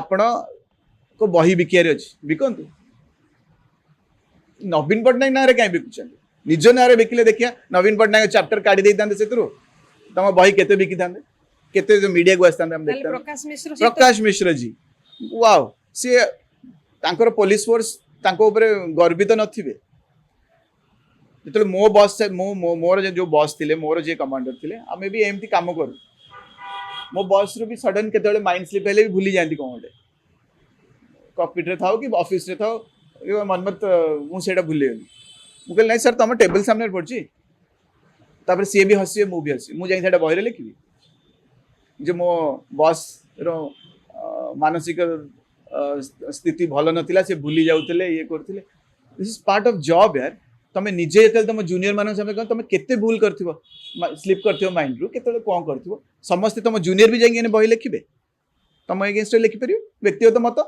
आपण को बही बिकियार अच्छी बिकतु नवीन पट्टनायक ना कहीं बिकुचंदी निज ना बिकिले देखिया नवीन पट्टनायक चैप्टर काढ़ी देते से तुम बही केते बिकी था केते जो मीडिया को आसते प्रकाश मिश्र जी वाओ सी तांकर पुलिस फोर्स तांको ऊपर गर्वित नथिबे जो मो बॉस मोर जो बॉस थिले मोर जे कमांडर थिले आमे भी एमती काम करू मो बॉस रो भी सडन केते माइंड स्लिप हेले भी भूली जाती कौन गोटे कॉकपिट रे थाओ कि ऑफिस रे थाओ मनमत मुझे भूल मुझे नहीं सर तुम टेबल सामने पड़ी तापर सी भी हसी मु भी हसी मुझे बहरे लिखी जो मो बॉस रो मानसिक स्थिति भल नथिला से भूली जाउतले ये करथिले this is part of job यार तुम निजे तुम जूनियर मान सामने तुम केते भूल करथिबो स्लिप करथिबो माइंड रू केते कोन करथिबो समस्त तुम जूनियर भी जाई बही लिखिबे तुम एगेंस्ट लिखि परियो व्यक्तिगत मत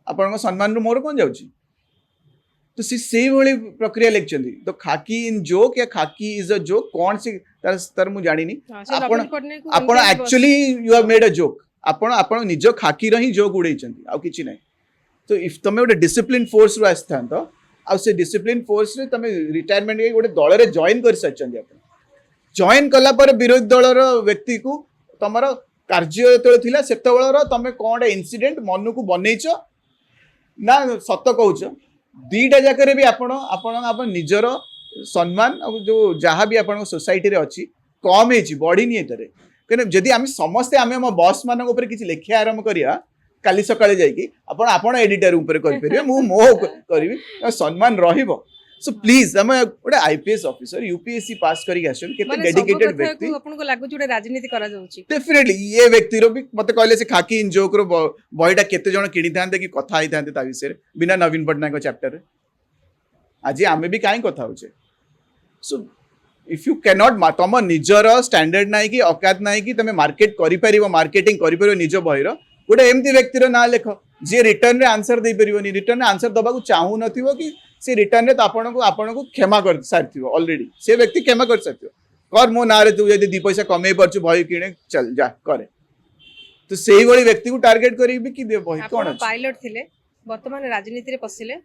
आपण सम्मान रू मोर कौन जाउची तो से भली प्रक्रिया लिखिं तो खाकी इन जोक या खाकी इज अ जोक कौन सी तर मु जानी आपण actually you have made a joke आपण निज खाकी रही जोक उड़े आउ किछि नै तो इफ तमे गोटे डिसिप्लिन फोर्स रु आस्थान तो आ से डिसिप्लिन फोर्स रे तमे रिटायरमेंट गोटे दल रे जॉइन कर सचंदी आपण जॉइन कला पर विरोधी दल रो व्यक्ति को तमरो कार्य तो थिला सेतबेलर तमे कोन इंसिडेंट मन को बनैछ ना सत कहूछ दीटा जाकर भी आपण निजर सम्मान जो जहाँ भी आप सोसाइटी रे अच्छी कम है बढ़ी नहीं कहीं जदि आम समस्ते आम बॉस मान किसी लेखिया आरंभ करिया काली सकाळे जाइकी आपण एडिटर ऊपर करि मु मो करी सम्मान रहिबो सो प्लीज हम गोटे आईपीएस ऑफिसर यूपीएससी पास करी आछन केते डेडिकेटेड व्यक्ति आपन को लागु जोडे राजनीति करा जाउची डेफिनेटली ये व्यक्ति रो भी मते कहले से खाकी इन जोक रो बहीटा केते जण किनी थांते कि कथा आइ थांते ता विषय बिना नवीन पटनायक चैप्टर रे आज आमे भी काई कथा होचे so if you can not तम निजर स्टैंडर्ड नाइ कि औकात नाइ कि तमे मार्केट करि परिबो मार्केटिंग करि परिबो निज बहिरो गोटे एमती व्यक्ति रो ना लेख जे रिटर्न रे आंसर दे परिबोनी रिटर्न रे आंसर दबा को चाहू नथिबो कि से रिटर्न रे तो आपन को क्षमा कर सारथिबो ऑलरेडी से व्यक्ति क्षमा कर सारथिबो कर मो ना रे तू यदि 2 पैसा कमे परछु भई किने चल जा करे तो सेही वाली व्यक्ति को टारगेट करी भी कि दे भई कोन अछि पायलट थिले वर्तमान राजनीति रे पसिले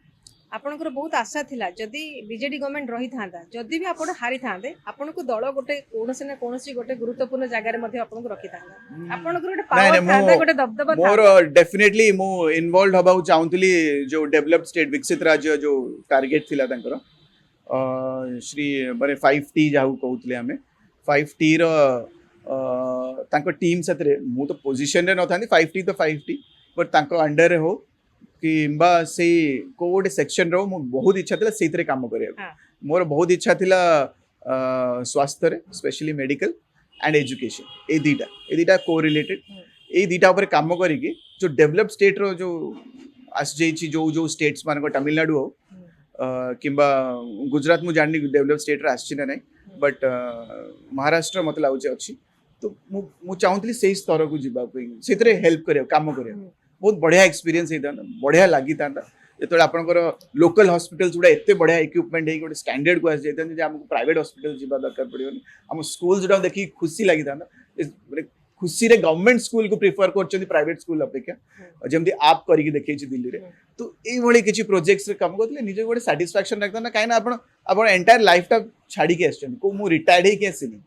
आपनकर बहुत आशा थिला जदि बीजेडी गवर्नमेंट रही थांदा जदि भी आपण हारी थांदे आपण को दल गोटे कोनसे ना कोनसी गोटे गुरुत्वपूर्ण जगह रे मध्ये आपण को रखि थांदा आपण को गोटे पावर थांदा गोटे दबदबा मोर डेफिनेटली मो इन्वॉल्व हबा चाहूतली जो डेवलप्ड स्टेट विकसित राज्य जो टारगेट थिला तांकर श्री माने 5T जाहु कहउतले हमें 5T रो तांको टीम सतरे मु तो पोजीशन रे न थांदी 5T तो 5T बट तांको अंडर रे हो कि से को गोटे सेक्शन रो मो बहुत इच्छा थिला सेतरे काम करिया मोर बहुत इच्छा थिला स्वास्थ्य रे स्पेशली मेडिकल एंड एजुकेशन ए दीटा को रिलेटेड ए दीटा ऊपर काम करिकी जो डेवलप स्टेट रो जो आस जाइछि जो स्टेट्स मान को तमिलनाडु हो किंबा गुजरात मु जाननी डेवलप स्टेट रे आछि ना नहीं बट महाराष्ट्र मत लाउचे अछि तो मु चाहूतली से स्तर को जिबा सेतरे हेल्प करिया काम करिया बहुत बढ़िया एक्सपीरियंस होता बढ़िया लगी था जो आपंकर लोकल हॉस्पिटल्स गुड़ा एत बढ़िया इक्विपमेंट है गोटे स्टैंडर्ड को आसी जाता आमको प्राइवेट हॉस्पिटल जावा दरकार पड़ोनी आम स्कूल जो देखिए खुशी लगी था खुशी रे गवर्नमेंट स्कूल को प्रिफर कर प्राइवेट स्कूल अपेक्षा जमी आप करके देखी दिल्ली रे तो ये किसी प्रोजेक्ट्स काम करते निजे गोटे साटिस्फैक्शन रखता ना कहीं आप एंटायर लाइफ टा छाड़ी के आस रिटायर्ड होगी आसनी